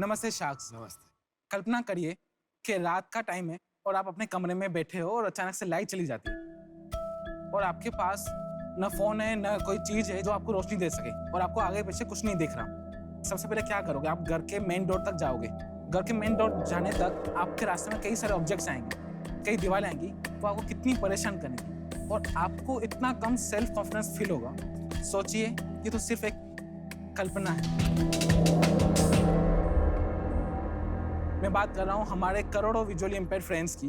नमस्ते शाक्स। नमस्ते। कल्पना करिए कि रात का टाइम है और आप अपने कमरे में बैठे हो और अचानक से लाइट चली जाती है और आपके पास न फोन है न कोई चीज है जो आपको रोशनी दे सके और आपको आगे पीछे कुछ नहीं दिख रहा। सबसे पहले क्या करोगे? आप घर के मेन डोर तक जाओगे। घर के मेन डोर जाने तक आपके रास्ते में कई सारे ऑब्जेक्ट्स आएंगे, कई दीवारें आएंगी, वो आपको कितनी परेशान करेंगी और आपको इतना कम सेल्फ कॉन्फिडेंस फील होगा। सोचिए, ये तो सिर्फ एक कल्पना है। मैं बात कर रहा हूँ हमारे करोड़ों विजुअली इम्पेयर्ड फ्रेंड्स की,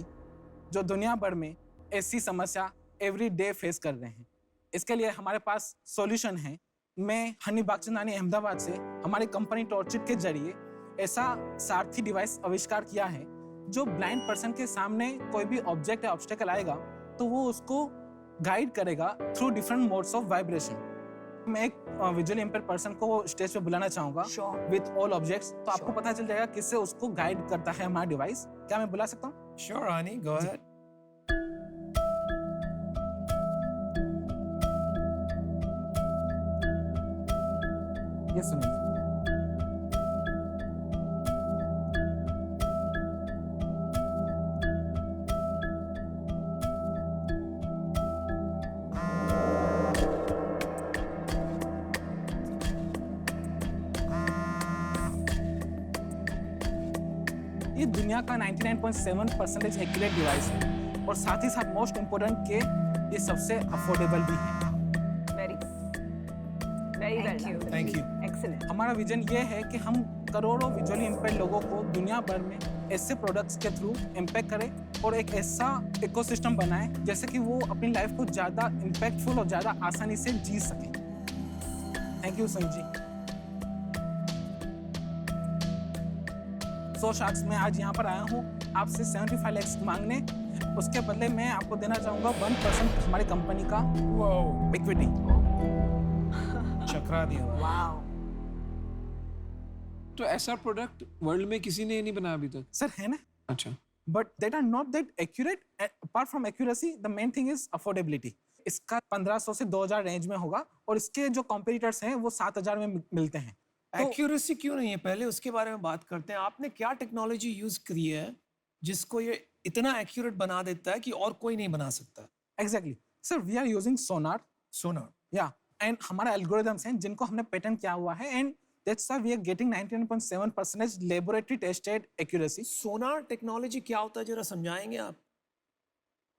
जो दुनिया भर में ऐसी समस्या एवरी डे फेस कर रहे हैं। इसके लिए हमारे पास सॉल्यूशन है। मैं हनी बागचंदानी अहमदाबाद से हमारी कंपनी टॉर्चिट के जरिए ऐसा सारथी डिवाइस आविष्कार किया है जो ब्लाइंड पर्सन के सामने कोई भी ऑब्जेक्ट या ऑब्स्टेकल आएगा तो वो उसको गाइड करेगा through different modes of vibration. मैं एक विजुअली इम्पेयर्ड पर्सन को स्टेज पे बुलाना चाहूंगा विद ऑल ऑब्जेक्ट्स, तो आपको पता चल जाएगा किससे उसको गाइड करता है हमारा डिवाइस। क्या मैं बुला सकता हूँ? Sure, Ani, go ahead. ये सुनिए। ये दुनिया का 99.7% एक्यूरेट डिवाइस है और साथ ही साथ मोस्ट इम्पोर्टेंट के ये सबसे अफोर्डेबल भी है। Very well done. Thank you. Excellent. हमारा विजन ये है कि हम करोड़ों विजुअली इम्पेयर्ड लोगों को दुनिया भर में ऐसे प्रोडक्ट्स के थ्रू इम्पैक्ट करें और एक ऐसा इकोसिस्टम बनाएं जैसे कि वो अपनी लाइफ को ज़्यादा इम्पैक्टफुल और ज़्यादा आसानी से जी सकें। Thank you Sanjeev. So sacks, मैं आज यहाँ पर आया हूँ आपसे 75 लैक्स मांगने। उसके बदले मैं आपको देना चाहूँगा 1% हमारी कंपनी का Wow. इक्विटी। चकरा दिया। Wow. तो ऐसा प्रोडक्ट वर्ल्ड में किसी ने नहीं बनाया अभी तक? सर है ना, अच्छा, but that are not that accurate. Apart from accuracy the main thing is affordability. इसका 1500 से 2000 रेंज में होगा और इसके जो कॉम्पिटिटर्स हैं वो 7000 में मिलते हैं। तो एक्यूरेसी क्यों नहीं है, पहले उसके बारे में बात करते हैं। आपने क्या टेक्नोलॉजी यूज करी है जिसको ये इतना एक्यूरेट बना देता है कि और कोई नहीं बना सकता? Exactly sir, we are using sonar. Sonar. Yeah and हमारा एल्गोरिथम्स हैं जिनको हमने पेटेंट किया हुआ है and that's why we are getting 99.7% laboratory tested accuracy. Sonar technology क्या होता है, जरा समझाएंगे आप?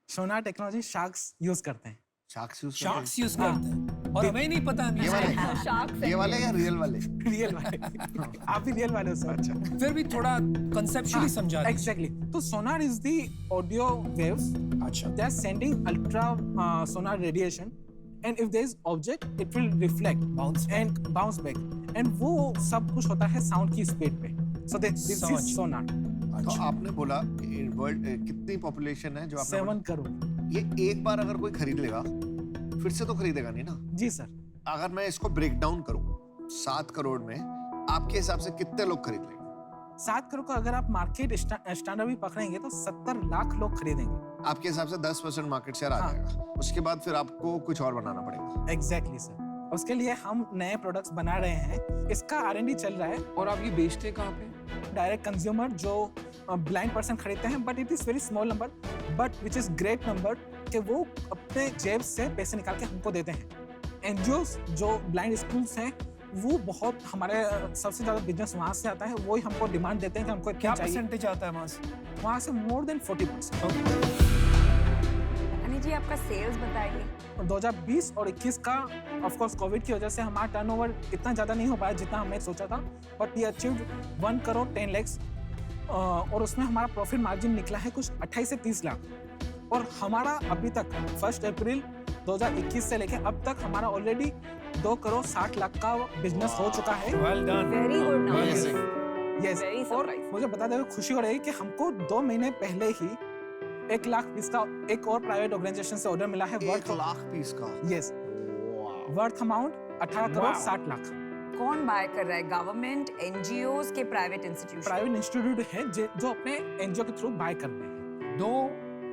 सोनार टेक्नोलॉजी शार्क्स यूज करते हैं। शार्क्स यूज शार्क्स यूज करते हैं और हमें नहीं पता। ये वाले Sharks ये वाले या रियल वाले? रियल वाले। आप भी रियल वाले हो सर? अच्छा, फिर भी थोड़ा कंसेप्चुअली समझा दीजिए। एग्जैक्टली। तो सोनार इज द ऑडियो वेव्स। अच्छा। They are sending ultra sonar radiation, and if there is object, it will reflect, Bounce back. and bounce back, and वो सब कुछ होता है साउंड की स्पीड पे। So this is समझ। sonar। तो अच्छा। आपने बोला कि वर्ल्ड कितनी पॉपुलेशन है जो आपने 7 करोड़। बोला? ये एक बार अगर कोई खरीद लेगा फिर से तो खरीदेगा नहीं ना। जी सर। अगर मैं इसको ब्रेक डाउन करूं 7 करोड़ में, आपके हिसाब से कितने लोग खरीद लेंगे? 7 करोड़ का अगर आप मार्केट स्टैंडर्ड भी पकड़ेंगे तो 70 लाख लोग खरीदेंगे। आपके हिसाब से 10% मार्केट शेयर आ हाँ। जाएगा। उसके बाद फिर आपको कुछ और बनाना पड़ेगा। Exactly sir. उसके लिए हम नए प्रोडक्ट्स बना रहे हैं। इसका R&D चल रहा है। और आप ये बेचते कहाँ पे? डायरेक्ट कंज्यूमर जो ब्लाइंड पर्सन खरीदते हैं, but it is very small number but which is great number कि वो अपने जेब से पैसे निकाल के हमको देते हैं। एनजीओस जो ब्लाइंड स्कूल्स हैं वो बहुत हमारे सबसे ज्यादा बिजनेस वहाँ से आता है। वो ही हमको डिमांड देते हैं कि हमको क्या क्या चाहिए। परसेंटेज आता है वहां से? वहाँ से मोर देन 40%। अनिल जी, आपका सेल्स बताइए। 2020 और 21 का ऑफ कोर्स कोविड की वजह से हमारा टर्नओवर इतना ज़्यादा नहीं हो पाया जितना हमने सोचा था, but we achieved 1 crore 10 lakhs और उसमें हमारा प्रॉफिट मार्जिन निकला है कुछ 28 से 30 लाख। और हमारा अभी तक 1 अप्रैल 2021 से लेके अब तक हमारा ऑलरेडी 2 करोड़ 60 लाख का बिजनेस हो चुका है। Well done. Very good numbers. Amazing. Yes. Very और surprising. मुझे बताते हुए खुशी हो रही है कि हमको 2 महीने पहले ही 1 लाख पीस का एक और प्राइवेट ऑर्गेनाइजेशन से ऑर्डर मिला है। 1 लाख पीस का? Yes, worth amount 18 crore 60 lakh. कौन बाय कर रहा है? गवर्नमेंट, एनजीओस के प्राइवेट इंस्टीट्यूशन? प्राइवेट इंस्टीट्यूट है जो अपने एनजीओ के थ्रू बाय करते हैं। 2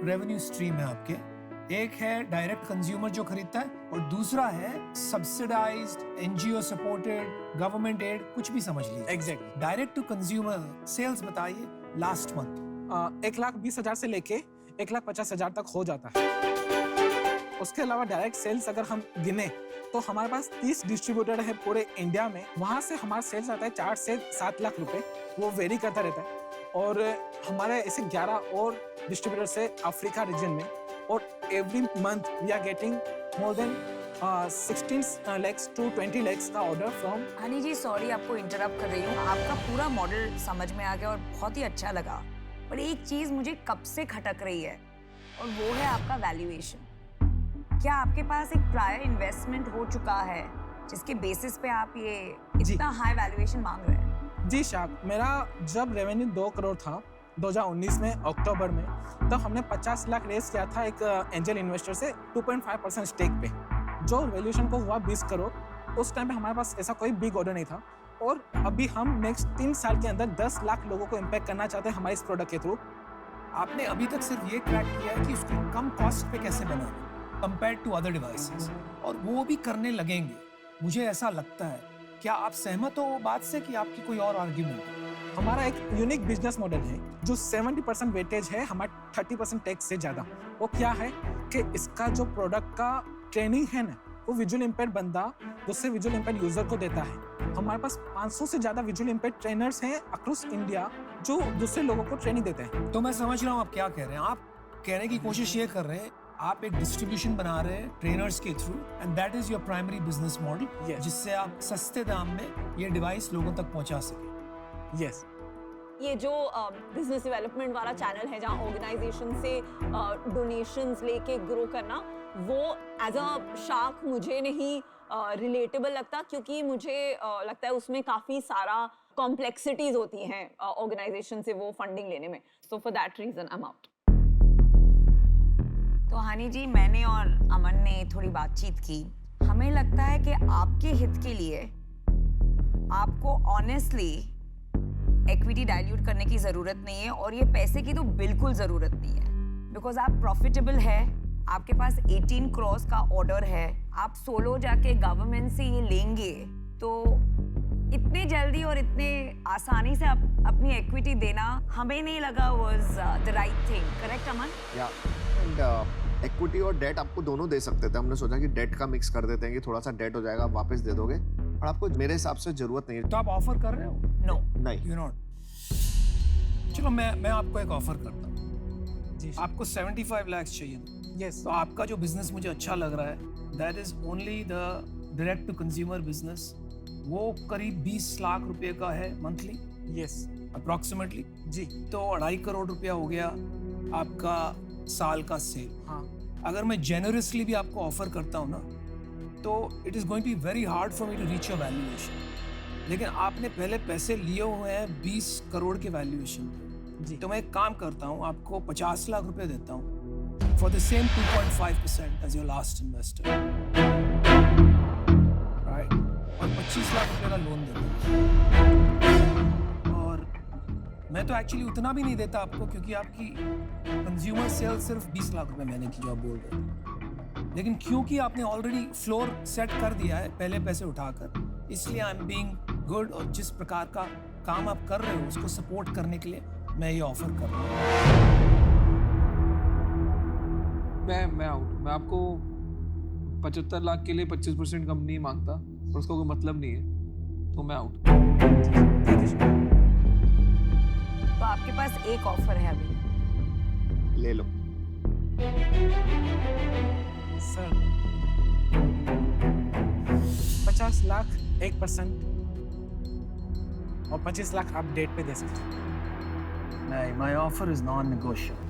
रेवेन्यू स्ट्रीम है आपके। एक है डायरेक्ट कंज्यूमर जो खरीदता है और दूसरा है subsidised, NGO supported, government aid, कुछ भी समझ लीजिए। Exactly. Direct to consumer sales बताइए लास्ट मंथ। 1,20,000 से लेके 1,50,000 तक हो जाता है। उसके अलावा डायरेक्ट सेल्स अगर हम गिने तो हमारे पास 30 डिस्ट्रीब्यूटर है पूरे इंडिया में। वहाँ से हमारा सेल्स आता है 4 से 7 लाख रुपए, वो वेरी करता रहता है। और हमारे ऐसे 11 और डिस्ट्रीब्यूटर से अफ्रीका रीजन में, और every month we are getting more than 16 lakhs to 20 lakhs का order from. Honey ji sorry आपको इंटरप्ट कर रही हूँ, आपका पूरा मॉडल समझ में आ गया और बहुत ही अच्छा लगा, पर एक चीज मुझे कब से खटक रही है और वो है आपका वैल्यूएशन। क्या आपके पास एक प्रायर इन्वेस्टमेंट हो चुका है जिसके बेसिस पे आप ये इतना हाई वैल्यूएशन मांग रहे हैं? जी शाक, मेरा जब रेवेन्यू 2 करोड़ था 2019 में अक्टूबर में, तब हमने 50 लाख रेस किया था एक एंजल इन्वेस्टर से 2.5% स्टेक पे, जो वैल्यूएशन को हुआ 20 करोड़। उस टाइम पे हमारे पास ऐसा कोई बिग ऑर्डर नहीं था, और अभी हम नेक्स्ट 3 साल के अंदर 10 लाख लोगों को इम्पैक्ट करना चाहते हैं हमारे इस प्रोडक्ट के थ्रू। आपने अभी तक सिर्फ ये क्रैक किया है कि उसको कम कॉस्ट पे कैसे बनाना कंपेयर टू अदर डिवाइसेस, और वो भी करने लगेंगे, मुझे ऐसा लगता है। क्या आप सहमत हो बात से कि आपकी कोई और आर्ग्यूमेंट है? हमारा एक यूनिक बिजनेस मॉडल है जो 70% वेटेज है हमारा 30% टैक्स से ज़्यादा। वो क्या है कि इसका जो प्रोडक्ट का ट्रेनिंग है ना, वो विजुअल इम्पेयर्ड बंदा दूसरे विजुअल इम्पेयर्ड यूजर को देता है। हमारे पास 500 से ज़्यादा विजुअल इम्पेयर्ड ट्रेनर्स हैं अक्रॉस इंडिया जो दूसरे लोगों को ट्रेनिंग देते हैं। तो मैं समझ रहा हूँ आप क्या कह रहे हैं। आप कहने की कोशिश ये कर रहे हैं, आप एक डिस्ट्रीब्यूशन बना रहे हैं ट्रेनर्स के through, and that is your primary business model, Yes. जिससे आप सस्ते दाम में ये डिवाइस लोगों तक पहुंचा सके। यस। ये जो बिजनेस डेवलपमेंट वाला चैनल है जहाँ ऑर्गेनाइजेशन से डोनेशंस लेके ग्रो करना, वो एज अ शार्क मुझे नहीं रिलेटेबल लगता, क्योंकि मुझे लगता है उसमें काफ़ी सारा कॉम्प्लेक्सिटीज होती हैं ऑर्गेनाइजेशन से वो फंडिंग लेने में। So for that reason I am out. तो हनी जी, मैंने और अमन ने थोड़ी बातचीत की। हमें लगता है कि आपके हित के लिए आपको ऑनेस्टली इक्विटी डाइल्यूट करने की जरूरत नहीं है, और ये पैसे की तो बिल्कुल जरूरत नहीं है, बिकॉज आप प्रॉफिटेबल है, आपके पास 18 करोड़ का ऑर्डर है, आप सोलो जाके गवर्नमेंट से ये लेंगे, तो इतने जल्दी और इतने आसानी से अपनी इक्विटी देना हमें नहीं लगा was the right thing. Correct Aman? Yeah and equity और डेट आपको दोनों दे सकते थे। हमने सोचा कि डेट का मिक्स कर देते हैं कि थोड़ा सा डेट हो जाएगा, आप वापस दे दोगे, और आपको मेरे हिसाब से जरूरत नहीं है। तो आप ऑफर कर रहे हो? नो। नहीं, यू नॉट। चलो मैं आपको एक ऑफर करता हूँ। जी। आपको 75 लाख चाहिए, यस। तो आपका जो बिजनेस मुझे अच्छा लग रहा है, that is only the direct to consumer business, वो करीब 20 लाख रुपए का है मंथली यस। अप्रोक्सीमेटली। जी। तो 2.5 करोड़ रुपया हो गया आपका साल का सेल। हाँ। अगर मैं जेनरसली भी आपको ऑफर करता हूँ ना, तो it is going to be very hard for me to reach your valuation. लेकिन आपने पहले पैसे लिए हुए हैं 20 करोड़ के वैल्यूएशन पे। जी। तो मैं एक काम करता हूँ, आपको 50 लाख रुपए देता हूँ for the same 2.5% as your last investor, right? और 25 लाख रुपए का लोन देता हूँ। और मैं तो एक्चुअली उतना भी नहीं देता आपको, क्योंकि आपकी कंज्यूमर सेल सिर्फ 20 लाख रुपए महीने की जो आप बोल रहे थे, लेकिन क्योंकि आपने ऑलरेडी फ्लोर सेट कर दिया है पहले पैसे उठाकर, इसलिए आई एम बीइंग गुड, और जिस प्रकार का काम आप कर रहे हो उसको सपोर्ट करने के लिए मैं ये ऑफर कर रहा हूँ। मैं आउट। मैं आपको 75 लाख के लिए 25% कम नहीं मांगता, और उसका कोई मतलब नहीं है, तो मैं आउट। तो आपके पास एक ऑफर है अभी। ले लो। सर 50 लाख 1% और 25 लाख आप डेट पे दे सकते हैं। नहीं, my offer is non negotiable.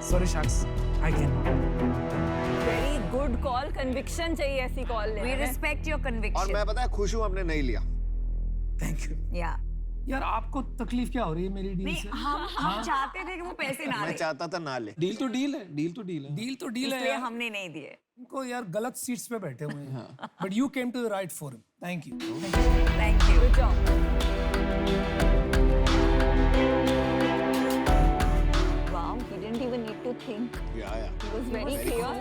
Sorry sharks, I can. Very good call, conviction चाहिए ऐसी कॉल वी लेने में। रिस्पेक्ट योर और कन्विक्शन। मैं पता है खुश हूँ हमने नहीं लिया। Thank you. या यार आपको तकलीफ क्या हो रही है मेरी डील नहीं से? हम चाहते थे कि वो पैसे ना मैं ले, चाहता था ना ले। डील तो डील है, डील तो डील है। डील तो डील है इसलिए यार। हमने नहीं दिए। इनको यार गलत सीट्स पे बैठे हुए हैं। But you came to the right forum. Thank you. Thank you. Good job. Wow, he didn't even need to think. या He was very clear.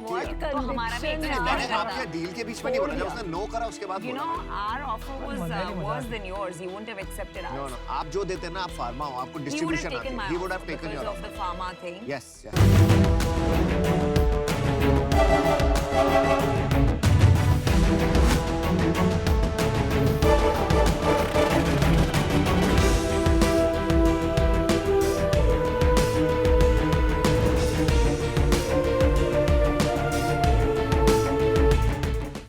What तो हमारा भी conviction expect मैंने करता आपके डील के बीच में नहीं बोला, जब उसने नो करा उसके बाद You बोला। know, our offer was worse than yours. He wouldn't have accepted no ours. No, आप जो देते ना, आप फार्मा हो, आपको He would have distribution taken my आती है। He would have offer taken because your of offer. the pharma thing. Yes, yes.